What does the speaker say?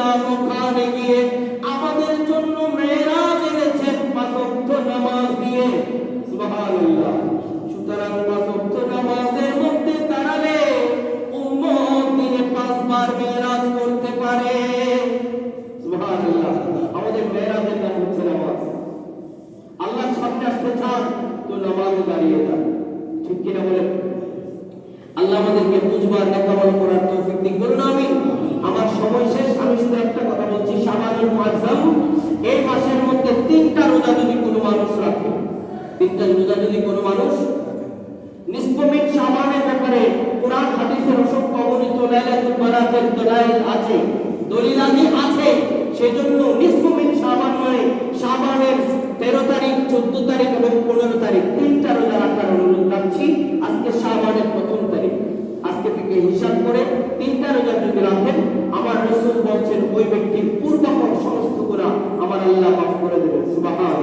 সাল্লাম ওখানে গিয়ে আমাদের জন্য মেরাজ এনেছেন 5 ওয়াক্ত নামাজ দিয়ে। সুবহানাল্লাহ। সুতরাং 5 ওয়াক্ত নামাজের মধ্যে দাঁড়ালে উম্মত দিনে 5 বার মেরাজ করতে পারে। সুবহানাল্লাহ। আমাদের মেরাজের নাম হচ্ছে নামাজ। আল্লাহর সামনে আসতে চান তো নামাজে দাঁড়িয়ে যান, ঠিক কিনা বলেন? আল্লাহ আমাদেরকে বুঝবার নেকামল করার তৌফিক দিন করুন, আমিন। আমার সময় শেষ, আমি শুধু একটা কথা বলছি, শাবানুল মুআজ্জাম এই মাসের মধ্যে 3টা রোজা যদি কোনো মানুষ রাখে, 3টা রোজা যদি কোনো মানুষ, নিসফ মিন শাবানের ব্যাপারে কোরআন হাদিসের অসংখ্য অগণিত লাইলাতুল বারাতের দলাইল আছে, দলিলাদি আছে। সেজন্য নিসফ মিন শাবান মানে শাবানের 13 তারিখ, 14 তারিখ এবং 15 তারিখ 3টা রোজা রাখার অনুরোধ রাখছি। আজকে শাবানের 1ম তারিখ, আজকে থেকে হিসাব করে 3টা রোজা যদি রাখেন, আমার রাসূল বলছেন ওই ব্যক্তির পূর্বপর সমস্ত গুনাহ আমার আল্লাহ মাফ করে দেবেন। সুবহান